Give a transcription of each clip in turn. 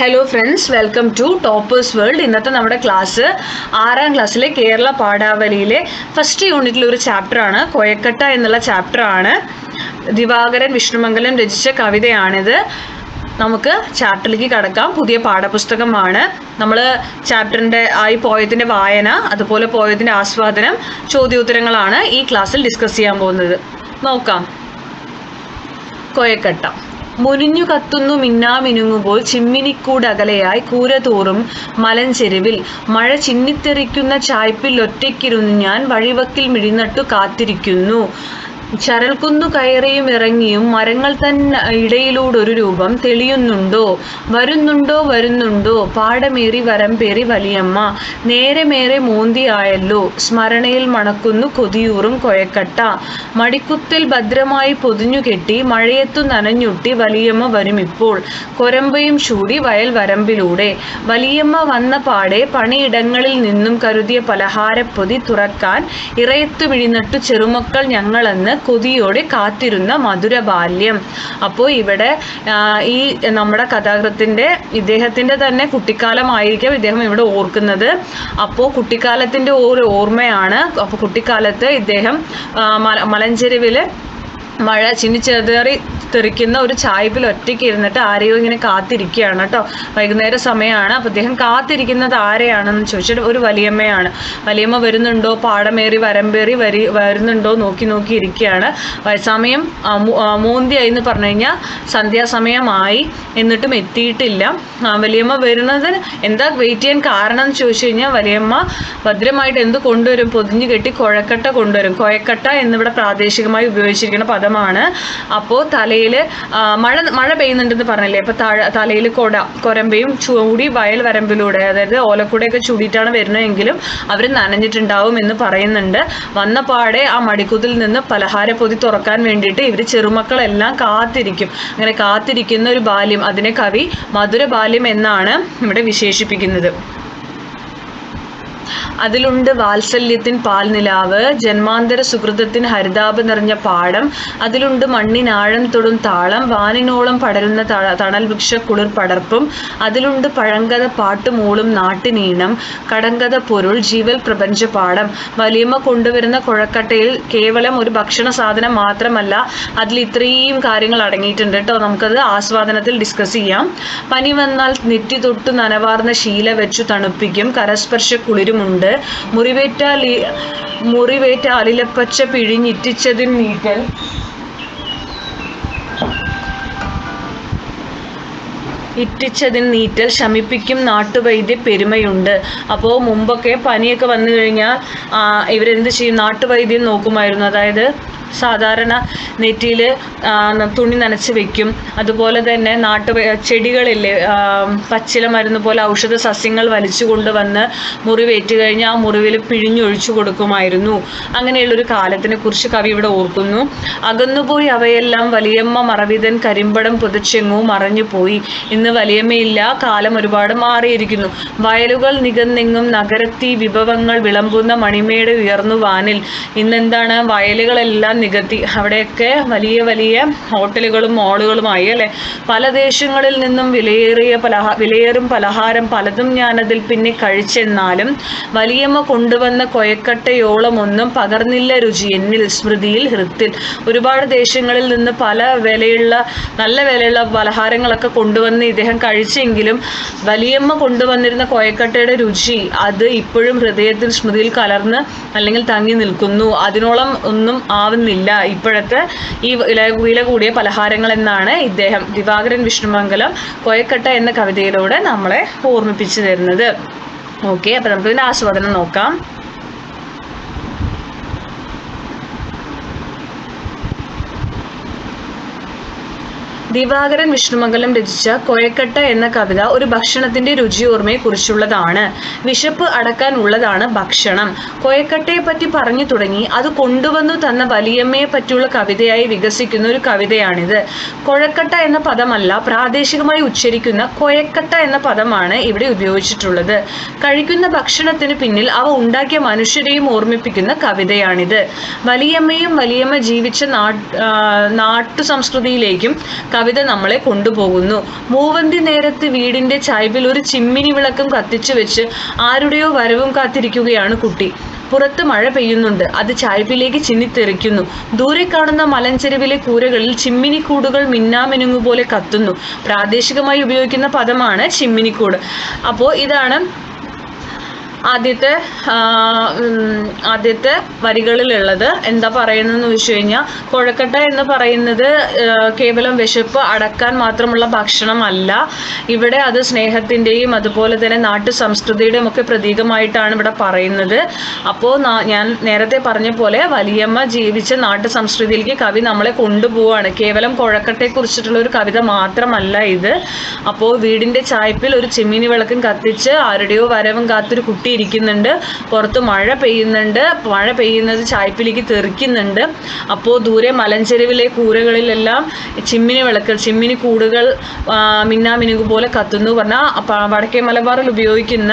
Hello friends, welcome to toppers world. ഇന്നത്തെ നമ്മുടെ class 6ാം ക്ലാസ്സിലെ കേരള പാഠാവലിയിലെ ഫസ്റ്റ് യൂണിറ്റിലെ ഒരു ചാപ്റ്ററാണ്. കൊയക്കട്ട എന്നുള്ള ചാപ്റ്ററാണ്. ദിവാകരൻ വിഷ്ണുമംഗലം രചിച്ച കവിതയാണിത്. നമുക്ക് ചാപ്റ്ററിലേക്ക് കടക്കാം. പുതിയ പാഠപുസ്തകമാണ്. നമ്മൾ ചാപ്റ്ററിൻ്റെ ഈ പോയത്തിൻ്റെ വായന, അതുപോലെ പോയത്തിൻ്റെ ആസ്വാദനം, ചോദ്യോത്തരങ്ങളാണ് ഈ ക്ലാസ്സിൽ ഡിസ്കസ് ചെയ്യാൻ പോകുന്നത്. നോക്കാം. കൊയക്കട്ട. മുരിഞ്ഞു കത്തുന്നു മിന്നാമിനുങ്ങുപോൽ ചിമ്മിനിക്കൂടകലയായി കൂരതോറും മലഞ്ചെരുവിൽ മഴ ചിന്നിത്തെറിക്കുന്ന ചായ്പിൽ ഒറ്റയ്ക്കിരുന്നു ഞാൻ വഴിവക്കിൽ മിഴിനട്ടു കാത്തിരിക്കുന്നു. ചരൽക്കുന്നു കയറിയും ഇറങ്ങിയും മരങ്ങൾ തന്നെ ഇടയിലൂടൊരു രൂപം തെളിയുന്നുണ്ടോ, വരുന്നുണ്ടോ പാടമേറി വരമ്പേറി വലിയമ്മ, നേരെ മേരെ മോന്തിയായല്ലോ സ്മരണയിൽ മണക്കുന്നു കൊതിയൂറും കൊയക്കട്ട. മടിക്കുത്തിൽ ഭദ്രമായി പൊതിഞ്ഞു കെട്ടി മഴയത്തു നനഞ്ഞൊട്ടി വലിയമ്മ വരുമിപ്പോൾ കൊരമ്പയും ചൂടി വയൽ വരമ്പിലൂടെ. വലിയമ്മ വന്ന പാടെ പണിയിടങ്ങളിൽ നിന്നും കരുതിയ പലഹാരപ്പൊതി തുറക്കാൻ ഇറയത്തു മിഴിനട്ടു ചെറുമക്കൾ ഞങ്ങളെന്ന് കൊതിയോടെ കാത്തിരുന്ന മധുരബാല്യം. അപ്പോൾ ഇവിടെ ഈ നമ്മുടെ ഇദ്ദേഹത്തിൻ്റെ തന്നെ കുട്ടിക്കാലമായിരിക്കും ഇദ്ദേഹം ഇവിടെ ഓർക്കുന്നത്. അപ്പോൾ കുട്ടിക്കാലത്തിൻ്റെ ഒരു ഓർമ്മയാണ്. അപ്പോൾ കുട്ടിക്കാലത്ത് ഇദ്ദേഹം മലഞ്ചെരുവിൽ മഴ ചിന്നിച്ചെതറി തെറിക്കുന്ന ഒരു ചായ്പിൽ ഒറ്റയ്ക്ക് ഇരുന്നിട്ട് ആരെയോ ഇങ്ങനെ കാത്തിരിക്കുകയാണ് കേട്ടോ. വൈകുന്നേര സമയമാണ്. അപ്പോൾ അദ്ദേഹം കാത്തിരിക്കുന്നത് ആരെയാണെന്ന് ചോദിച്ചിട്ട് ഒരു വലിയമ്മയാണ്. വലിയമ്മ വരുന്നുണ്ടോ, പാടമേറി വരമ്പേറി വരുന്നുണ്ടോ നോക്കി ഇരിക്കുകയാണ്. സമയം മോന്തിയായി എന്ന് പറഞ്ഞു കഴിഞ്ഞാൽ സന്ധ്യാസമയമായി, എന്നിട്ടും എത്തിയിട്ടില്ല. വലിയമ്മ വരുന്നത് എന്താ വെയിറ്റ് ചെയ്യാൻ കാരണം എന്ന് ചോദിച്ചു കഴിഞ്ഞാൽ വലിയമ്മ ഭദ്രമായിട്ട് എന്ത് കൊണ്ടുവരും, പൊതിഞ്ഞു കെട്ടി കൊഴക്കട്ട കൊണ്ടുവരും. കൊയക്കട്ട എന്നിവിടെ പ്രാദേശികമായി ഉപയോഗിച്ചിരിക്കുന്ന പദമാണ്. അപ്പോൾ തലയിൽ മഴ പെയ്യുന്നുണ്ടെന്ന് പറഞ്ഞില്ലേ, അപ്പോൾ തലയിൽ കൊരമ്പയും ചൂടി വയൽ വരമ്പിലൂടെ, അതായത് ഓലക്കൂടെയൊക്കെ ചൂടിയിട്ടാണ് വരുന്നതെങ്കിലും അവർ നനഞ്ഞിട്ടുണ്ടാവും എന്ന് പറയുന്നുണ്ട്. വന്ന പാടെ ആ മടിക്കുതിൽ നിന്ന് പലഹാരപ്പൊതി തുറക്കാൻ വേണ്ടിയിട്ട് ഇവർ ചെറുമക്കളെല്ലാം കാത്തിരിക്കും. അങ്ങനെ കാത്തിരിക്കുന്ന ഒരു ബാല്യം, അതിനെ കവി മധുരബാല്യം എന്നാണ് ഇവിടെ വിശേഷിപ്പിക്കുന്നത്. അതിലുണ്ട് വാത്സല്യത്തിൻ പാൽനിലാവ്, ജന്മാന്തര സുഹൃതത്തിന് ഹരിതാപ നിറഞ്ഞ പാടം, അതിലുണ്ട് മണ്ണിനാഴം തൊടും താളം, വാനിനോളം പടരുന്ന തണൽ വൃക്ഷ കുളിർ പടർപ്പും, അതിലുണ്ട് പഴങ്കഥ പാട്ടുമൂളും നാട്ടിനീണം, കടങ്കഥ പൊരുൾ ജീവൽ പ്രപഞ്ച പാഠം. വലിയമ്മ കൊണ്ടുവരുന്ന കുഴക്കട്ടയിൽ കേവലം ഒരു ഭക്ഷണ സാധനം മാത്രമല്ല, അതിൽ ഇത്രയും കാര്യങ്ങൾ അടങ്ങിയിട്ടുണ്ട് കേട്ടോ. നമുക്കത് ആസ്വാദനത്തിൽ ഡിസ്കസ് ചെയ്യാം. പനി വന്നാൽ നെറ്റി തൊട്ട് നനവാർന്ന ശീല വെച്ചു തണുപ്പിക്കും, കരസ്പർശ കുളിരുമുണ്ട്, മുറിവേറ്റ അലിലപ്പച്ച പിഴിഞ്ഞിറ്റിച്ചതിൻ നീറ്റൽ ശമിപ്പിക്കും നാട്ടുവൈദ്യ പെരുമയുണ്ട്. അപ്പോൾ മുമ്പൊക്കെ പനിയൊക്കെ വന്നു കഴിഞ്ഞാൽ ഇവരെന്ത് ചെയ്യും, നാട്ടുവൈദ്യം നോക്കുമായിരുന്നു. അതായത് സാധാരണ നെറ്റിയിൽ തുണി നനച്ച് വെക്കും. അതുപോലെ തന്നെ ചെടികളില്ലേ, പച്ചില മരുന്ന് പോലെ ഔഷധ സസ്യങ്ങൾ വലിച്ചു കൊണ്ടുവന്ന് മുറിവേറ്റ് കഴിഞ്ഞാൽ ആ മുറിവിൽ പിഴിഞ്ഞൊഴിച്ചു കൊടുക്കുമായിരുന്നു. അങ്ങനെയുള്ളൊരു കാലത്തിനെ കുറിച്ച് കവി ഇവിടെ ഓർക്കുന്നു. അകന്നുപോയി അവയെല്ലാം വലിയമ്മ മറവിതൻ കരിമ്പടം പുതച്ചെങ്ങോ മറഞ്ഞുപോയി. ഇന്ന് വലിയമ്മയില്ല, കാലം ഒരുപാട് മാറിയിരിക്കുന്നു. വയലുകൾ നികന്നെങ്ങും നഗരത്തി വിഭവങ്ങൾ വിളമ്പുന്ന മണിമേട് ഉയർന്നു വാനിൽ. ഇന്നെന്താണ്, വയലുകളെല്ലാം നികത്തി അവിടെയൊക്കെ വലിയ വലിയ ഹോട്ടലുകളും മോളുകളുമായി അല്ലേ. പല ദേശങ്ങളിൽ നിന്നും വിലയേറും പലഹാരം പലതും ഞാനതിൽ പിന്നെ കഴിച്ചെന്നാലും വലിയമ്മ കൊണ്ടുവന്ന കൊയക്കട്ടയോളം ഒന്നും പകർന്നില്ല രുചി എന്നിൽ സ്മൃതിയിൽ ഹൃത്തിൽ. ഒരുപാട് ദേശങ്ങളിൽ നിന്ന് നല്ല വിലയുള്ള പലഹാരങ്ങളൊക്കെ കൊണ്ടുവന്ന് ഇദ്ദേഹം കഴിച്ചെങ്കിലും വലിയമ്മ കൊണ്ടുവന്നിരുന്ന കൊയക്കട്ടയുടെ രുചി അത് ഇപ്പോഴും ഹൃദയത്തിൽ സ്മൃതിയിൽ കലർന്ന് അല്ലെങ്കിൽ തങ്ങി നിൽക്കുന്നു. അതിനോളം ഒന്നും ആവുന്നില്ല ഇപ്പോഴത്തെ ഈ വില കൂടിയ പലഹാരങ്ങൾ എന്നാണ് ഇദ്ദേഹം ദിവാകരൻ വിഷ്ണുമംഗലം കൊയക്കട്ട എന്ന കവിതയിലൂടെ നമ്മളെ ഓർമ്മിപ്പിച്ചു തരുന്നത്. ഓക്കെ, അപ്പം നമുക്ക് ഇതിൻ്റെ ആസ്വാദനം നോക്കാം. ദിവാകരൻ വിഷ്ണുമംഗലം രചിച്ച കൊയക്കട്ട എന്ന കവിത ഒരു ഭക്ഷണത്തിന്റെ രുചിയോർമ്മയെ കുറിച്ചുള്ളതാണ്. വിശപ്പ് അടക്കാൻ ഉള്ളതാണ് ഭക്ഷണം. കൊയക്കട്ടയെ പറ്റി പറഞ്ഞു തുടങ്ങി അത് കൊണ്ടുവന്നു തന്ന വലിയമ്മയെ പറ്റിയുള്ള കവിതയായി വികസിക്കുന്ന ഒരു കവിതയാണിത്. കൊഴക്കട്ട എന്ന പദമല്ല, പ്രാദേശികമായി ഉച്ചരിക്കുന്ന കൊയക്കട്ട എന്ന പദമാണ് ഇവിടെ ഉപയോഗിച്ചിട്ടുള്ളത്. കഴിക്കുന്ന ഭക്ഷണത്തിന് പിന്നിൽ അവ ഉണ്ടാക്കിയ മനുഷ്യരെയും ഓർമ്മിപ്പിക്കുന്ന കവിതയാണിത്. വലിയമ്മയും വലിയമ്മ ജീവിച്ച നാട്ടു സംസ്കൃതിയിലേക്കും കവി കവിത നമ്മളെ കൊണ്ടുപോകുന്നു. മൂവന്തി നേരത്ത് വീടിന്റെ ചായ്പിൽ ഒരു ചിമ്മിനി വിളക്കും കത്തിച്ചു വെച്ച് ആരുടെയോ വരവും കാത്തിരിക്കുകയാണ് കുട്ടി. പുറത്ത് മഴ പെയ്യുന്നുണ്ട്. അത് ചായ്പിലേക്ക് ചിന്നിത്തെറിക്കുന്നു. ദൂരെ കാണുന്ന മലഞ്ചെരുവിലെ കൂരകളിൽ ചിമ്മിനിക്കൂടുകൾ മിന്നാമിനുങ്ങുപോലെ കത്തുന്നു. പ്രാദേശികമായി ഉപയോഗിക്കുന്ന പദമാണ് ചിമ്മിനിക്കൂട്. അപ്പോൾ ഇതാണ് ആദ്യത്തെ വരികളിലുള്ളത്. എന്താ പറയുന്നതെന്ന് വെച്ച് കഴിഞ്ഞാൽ, കൊഴക്കട്ട എന്ന് പറയുന്നത് കേവലം വിശപ്പ് അടക്കാൻ മാത്രമുള്ള ഭക്ഷണമല്ല. ഇവിടെ അത് സ്നേഹത്തിൻ്റെയും അതുപോലെ തന്നെ നാട്ടു സംസ്കൃതിയുടെയും ഒക്കെ പ്രതീകമായിട്ടാണ് ഇവിടെ പറയുന്നത്. അപ്പോൾ ഞാൻ നേരത്തെ പറഞ്ഞ പോലെ വലിയമ്മ ജീവിച്ച നാട്ടു സംസ്കൃതിയിലേക്ക് കവി നമ്മളെ കൊണ്ടുപോവാണ്. കേവലം കൊഴക്കട്ടയെക്കുറിച്ചിട്ടുള്ള ഒരു കവിത മാത്രമല്ല ഇത്. അപ്പോൾ വീടിൻ്റെ ചായ്പിൽ ഒരു ചിമ്മിനി വിളക്കും കത്തിച്ച് ആരുടെയോ വരവും കാത്തൊരു കുട്ടി ഇരിക്കുന്നുണ്ട്. പുറത്ത് മഴ പെയ്യുന്നുണ്ട്. മഴ പെയ്യുന്നത് ചായ്പിലേക്ക് തെറിക്കുന്നുണ്ട്. അപ്പോൾ ദൂരെ മലഞ്ചെരുവിലെ കൂരകളിലെല്ലാം ചിമ്മിനി കൂടുകൾ മിന്നാമിനുങ്ങ് പോലെ കത്തുന്നു പറഞ്ഞാൽ വടക്കേ മലബാറിൽ ഉപയോഗിക്കുന്ന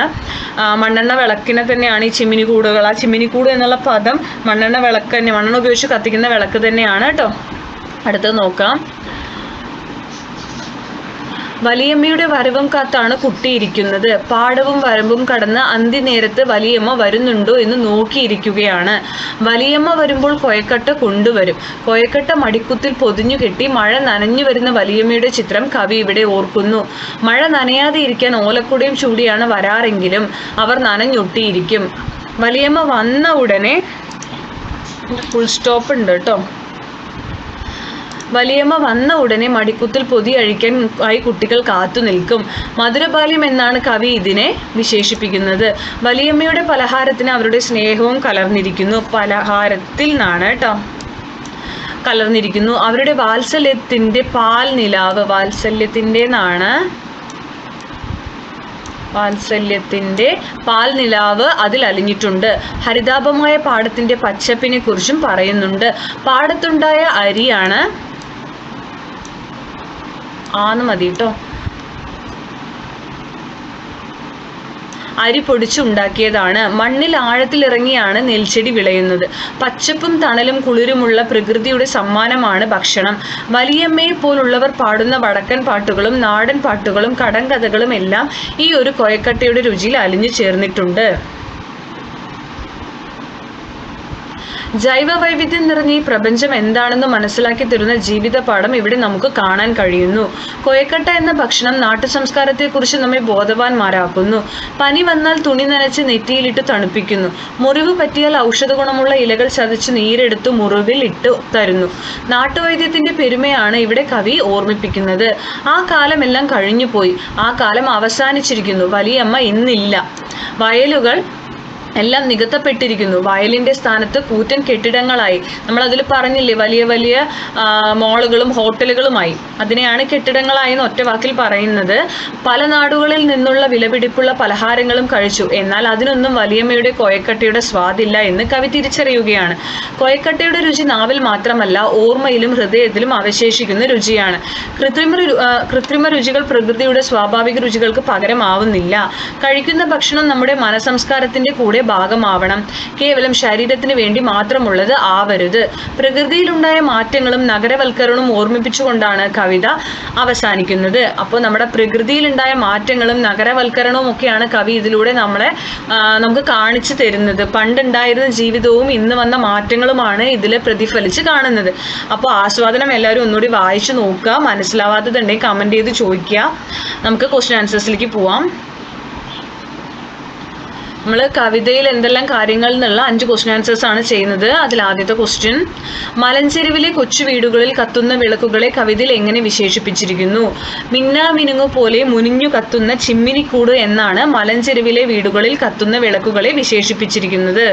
മണ്ണെണ്ണ വിളക്കിനെ തന്നെയാണ് ഈ ചിമ്മിനി കൂടുകൾ. ആ ചിമ്മിനിക്കൂട് എന്നുള്ള പദം മണ്ണെണ്ണ വിളക്ക് തന്നെ, മണ്ണെണ്ണ ഉപയോഗിച്ച് കത്തിക്കുന്ന വിളക്ക് തന്നെയാണ് കേട്ടോ. അടുത്തത് നോക്കാം. വലിയമ്മയുടെ വരവും കാത്താണ് കുട്ടിയിരിക്കുന്നത്. പാടവും വരമ്പും കടന്ന് അന്തിനേരത്ത് വലിയമ്മ വരുന്നുണ്ടോ എന്ന് നോക്കിയിരിക്കുകയാണ്. വലിയമ്മ വരുമ്പോൾ കൊയക്കട്ട കൊണ്ടുവരും. കൊയക്കട്ട മടിക്കുത്തിൽ പൊതിഞ്ഞു കെട്ടി മഴ നനഞ്ഞു വരുന്ന വലിയമ്മയുടെ ചിത്രം കവി ഇവിടെ ഓർക്കുന്നു. മഴ നനയാതെ ഇരിക്കാൻ ഓലക്കുടയും ചൂടിയാണ് വരാറെങ്കിലും അവർ നനഞ്ഞൊട്ടിയിരിക്കും. വലിയമ്മ വന്ന ഉടനെ ഫുൾ സ്റ്റോപ്പ് ഉണ്ട് കേട്ടോ. വലിയമ്മ വന്ന ഉടനെ മടിക്കുത്തിൽ പൊതി അഴിക്കാൻ ആയി കുട്ടികൾ കാത്തു നിൽക്കും. മധുരബാല്യം എന്നാണ് കവി ഇതിനെ വിശേഷിപ്പിക്കുന്നത്. വലിയമ്മയുടെ പലഹാരത്തിന് അവരുടെ സ്നേഹവും കലർന്നിരിക്കുന്നു. പലഹാരത്തിൽ നിന്നാണ് കേട്ടോ കലർന്നിരിക്കുന്നു. അവരുടെ വാത്സല്യത്തിൻ്റെ പാൽ നിലാവ്, വാത്സല്യത്തിൻ്റെ പാൽ നിലാവ് അതിൽ അലിഞ്ഞിട്ടുണ്ട്. ഹരിതാപമായ പാടത്തിൻ്റെ പച്ചപ്പിനെ കുറിച്ചും പറയുന്നുണ്ട്. പാടത്തുണ്ടായ അരിയാണ് മതി കേട്ടോ. അരി പൊടിച്ചുണ്ടാക്കിയതാണ്. മണ്ണിൽ ആഴത്തിലിറങ്ങിയാണ് നെൽച്ചെടി വിളയുന്നത്. പച്ചപ്പും തണലും കുളിരുമുള്ള പ്രകൃതിയുടെ സമ്മാനമാണ് ഭക്ഷണം. വലിയമ്മയെ പോലുള്ളവർ പാടുന്ന വടക്കൻ പാട്ടുകളും നാടൻ പാട്ടുകളും കടങ്കഥകളും എല്ലാം ഈ ഒരു കൊയക്കട്ടയുടെ രുചിയിൽ അലിഞ്ഞു ചേർന്നിട്ടുണ്ട്. ജൈവ വൈവിധ്യം നിറഞ്ഞ ഈ പ്രപഞ്ചം എന്താണെന്ന് മനസ്സിലാക്കി തരുന്ന ജീവിതപാഠം ഇവിടെ നമുക്ക് കാണാൻ കഴിയുന്നു. കൊയക്കട്ട എന്ന ഭക്ഷണം നാട്ടു സംസ്കാരത്തെക്കുറിച്ച് നമ്മെ ബോധവാന്മാരാക്കുന്നു. പനി വന്നാൽ തുണി നനച്ച് നെറ്റിയിലിട്ട് തണുപ്പിക്കുന്നു. മുറിവ് പറ്റിയാൽ ഔഷധ ഗുണമുള്ള ഇലകൾ ചതച്ച് നീരെടുത്ത് മുറിവിൽ ഇട്ട് തരുന്നു. നാട്ടുവൈദ്യത്തിന്റെ പെരുമയാണ് ഇവിടെ കവി ഓർമ്മിപ്പിക്കുന്നത്. ആ കാലമെല്ലാം കഴിഞ്ഞുപോയി. ആ കാലം അവസാനിച്ചിരിക്കുന്നു. വലിയമ്മ ഇന്നില്ല. വയലുകൾ എല്ലാം നികത്തപ്പെട്ടിരിക്കുന്നു. വയലിൻ്റെ സ്ഥാനത്ത് കൂറ്റൻ കെട്ടിടങ്ങളായി. നമ്മളതിൽ പറഞ്ഞില്ലേ, വലിയ വലിയ മോളുകളും ഹോട്ടലുകളുമായി. അതിനെയാണ് കെട്ടിടങ്ങളായി എന്ന് ഒറ്റ വാക്കിൽ പറയുന്നത്. പല നാടുകളിൽ നിന്നുള്ള വിലപിടിപ്പുള്ള പലഹാരങ്ങളും കഴിച്ചു. എന്നാൽ അതിനൊന്നും വലിയമ്മയുടെ കൊയക്കട്ടയുടെ സ്വാദില്ല എന്ന് കവി തിരിച്ചറിയുകയാണ്. കൊയക്കട്ടയുടെ രുചി നാവിൽ മാത്രമല്ല, ഓർമ്മയിലും ഹൃദയത്തിലും അവശേഷിക്കുന്ന രുചിയാണ്. കൃത്രിമ രുചികൾ പ്രകൃതിയുടെ സ്വാഭാവിക രുചികൾക്ക് പകരമാവുന്നില്ല. കഴിക്കുന്ന ഭക്ഷണം നമ്മുടെ മനസംസ്കാരത്തിൻ്റെ കൂടെ ഭാഗമാവണം. കേവലം ശരീരത്തിന് വേണ്ടി മാത്രമുള്ളത് ആവരുത്. പ്രകൃതിയിലുണ്ടായ മാറ്റങ്ങളും നഗരവൽക്കരണവും ഓർമ്മിപ്പിച്ചുകൊണ്ടാണ് കവിത അവസാനിക്കുന്നത്. അപ്പോൾ നമ്മുടെ പ്രകൃതിയിലുണ്ടായ മാറ്റങ്ങളും നഗരവൽക്കരണവും ഒക്കെയാണ് കവി ഇതിലൂടെ നമുക്ക് കാണിച്ചു തരുന്നത്. പണ്ടുണ്ടായിരുന്ന ജീവിതവും ഇന്ന് വന്ന മാറ്റങ്ങളുമാണ് ഇതിൽ പ്രതിഫലിച്ച് കാണുന്നത്. അപ്പോൾ ആസ്വാദനം എല്ലാവരും ഒന്നുകൂടി വായിച്ചു നോക്കുക. മനസ്സിലാവാത്തതുണ്ടെങ്കിൽ കമൻറ്റ് ചെയ്ത് ചോദിക്കുക. നമുക്ക് ക്വസ്റ്റ്യൻ ആൻസേഴ്സിലേക്ക് പോവാം. നമ്മൾ കവിതയിൽ എന്തെല്ലാം കാര്യങ്ങൾ എന്നുള്ള 5 ക്വസ്റ്റ്യൻ ആൻസേഴ്സ് ആണ് ചെയ്യുന്നത്. അതിൽ ആദ്യത്തെ ക്വസ്റ്റ്യൻ, മലഞ്ചെരുവിലെ കൊച്ചു വീടുകളിൽ കത്തുന്ന വിളക്കുകളെ കവിതയിൽ എങ്ങനെ വിശേഷിപ്പിച്ചിരിക്കുന്നു? മിന്നാമിനുങ്ങു പോലെ മുനിഞ്ഞു കത്തുന്ന ചിമ്മിനിക്കൂട് എന്നാണ് മലഞ്ചെരുവിലെ വീടുകളിൽ കത്തുന്ന വിളക്കുകളെ വിശേഷിപ്പിച്ചിരിക്കുന്നത്.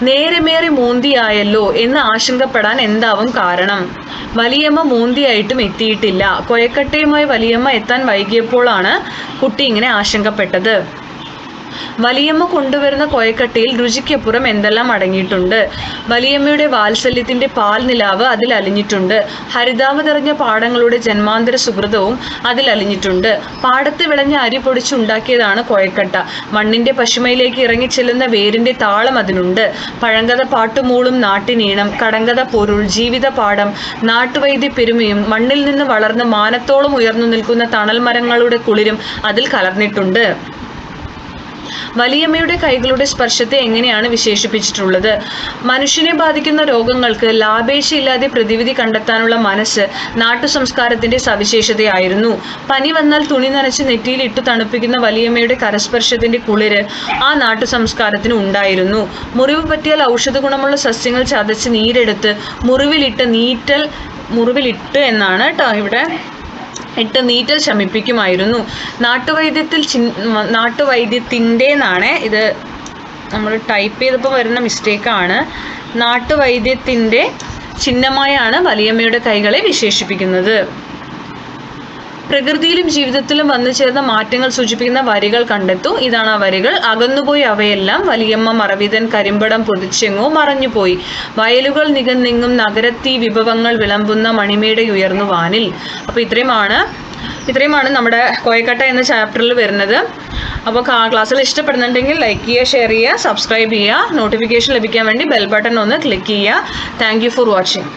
നേരമേറി മോന്തിയായല്ലോ എന്ന് ആശങ്കപ്പെടാൻ എന്താവും കാരണം? വലിയമ്മ മോന്തിയായിട്ടും എത്തിയിട്ടില്ല. കൊയക്കട്ടയുമായി വലിയമ്മ എത്താൻ വൈകിയപ്പോഴാണ് കുട്ടി ഇങ്ങനെ ആശങ്കപ്പെട്ടത്. വലിയമ്മ കൊണ്ടുവരുന്ന കോയക്കട്ടയിൽ രുചിക്കപ്പുറം എന്തെല്ലാം അടങ്ങിയിട്ടുണ്ട്? വലിയമ്മയുടെ വാത്സല്യത്തിന്റെ പാൽ നിലാവ് അതിൽ അലിഞ്ഞിട്ടുണ്ട്. ഹരിതാവ് നിറഞ്ഞ പാടങ്ങളുടെ ജന്മാന്തര സുഹൃതവും അതിൽ അലിഞ്ഞിട്ടുണ്ട്. പാടത്ത് വിളഞ്ഞ അരി പൊടിച്ചുണ്ടാക്കിയതാണ് കോയക്കട്ട. മണ്ണിന്റെ പശുമയിലേക്ക് ഇറങ്ങിച്ചെല്ലുന്ന വേരിന്റെ താളം അതിനുണ്ട്. പഴങ്കഥ പാട്ടുമൂളും നാട്ടിനീണം, കടങ്കഥ പൊരുൾ, ജീവിത പാഠം, നാട്ടുവൈദ്യ പെരുമയും മണ്ണിൽ നിന്ന് വളർന്ന് മാനത്തോളം ഉയർന്നു നിൽക്കുന്ന തണൽ മരങ്ങളുടെ കുളിരും അതിൽ കലർന്നിട്ടുണ്ട്. വലിയമ്മയുടെ കൈകളുടെ സ്പർശത്തെ എങ്ങനെയാണ് വിശേഷിപ്പിച്ചിട്ടുള്ളത്? മനുഷ്യനെ ബാധിക്കുന്ന രോഗങ്ങൾക്ക് ലാഭേച്ഛയില്ലാതെ പ്രതിവിധി കണ്ടെത്താനുള്ള മനസ്സ് നാട്ടു സംസ്കാരത്തിന്റെ സവിശേഷതയായിരുന്നു. പനി വന്നാൽ തുണി നനച്ച് നെറ്റിയിൽ ഇട്ടു തണുപ്പിക്കുന്ന വലിയമ്മയുടെ കരസ്പർശത്തിന്റെ കുളിര് ആ നാട്ടു സംസ്കാരത്തിന് ഉണ്ടായിരുന്നു. മുറിവ് പറ്റിയാൽ ഔഷധ ഗുണമുള്ള സസ്യങ്ങൾ ചതച്ച് നീരെടുത്ത് മുറിവിലിട്ട് എന്നാണ് കേട്ടോ ഇവിടെ ഇട്ട് നീറ്റൽ ശമിപ്പിക്കുമായിരുന്നു. നാട്ടുവൈദ്യത്തിൻ്റെന്നാണ് ഇത്, നമ്മൾ ടൈപ്പ് ചെയ്തപ്പോൾ വരുന്ന മിസ്റ്റേക്കാണ്. നാട്ടുവൈദ്യത്തിൻ്റെ ചിഹ്നമായാണ് വലിയമ്മയുടെ കൈകളെ വിശേഷിപ്പിക്കുന്നത്. പ്രകൃതിയിലും ജീവിതത്തിലും വന്നു ചേർന്ന മാറ്റങ്ങൾ സൂചിപ്പിക്കുന്ന വരികൾ കണ്ടെത്തൂ. ഇതാണ് ആ വരികൾ. അകന്നുപോയി അവയെല്ലാം, വലിയമ്മ മറവിതൻ കരിമ്പടം പൊതിച്ചെങ്ങോ മറഞ്ഞുപോയി, വയലുകൾ നികന്നെങ്ങും നഗരത്തീ വിഭവങ്ങൾ വിളമ്പുന്ന മണിമേട ഉയർന്നു വാനിൽ. അപ്പോൾ ഇത്രയുമാണ് നമ്മുടെ കോയക്കട്ട എന്ന ചാപ്റ്ററിൽ വരുന്നത്. അപ്പോൾ ക്ലാസ്സിൽ ഇഷ്ടപ്പെടുന്നുണ്ടെങ്കിൽ ലൈക്ക് ചെയ്യുക, ഷെയർ ചെയ്യുക, സബ്സ്ക്രൈബ് ചെയ്യുക. നോട്ടിഫിക്കേഷൻ ലഭിക്കാൻ വേണ്ടി ബെൽ ബട്ടൺ ഒന്ന് ക്ലിക്ക് ചെയ്യുക. Thank you for watching.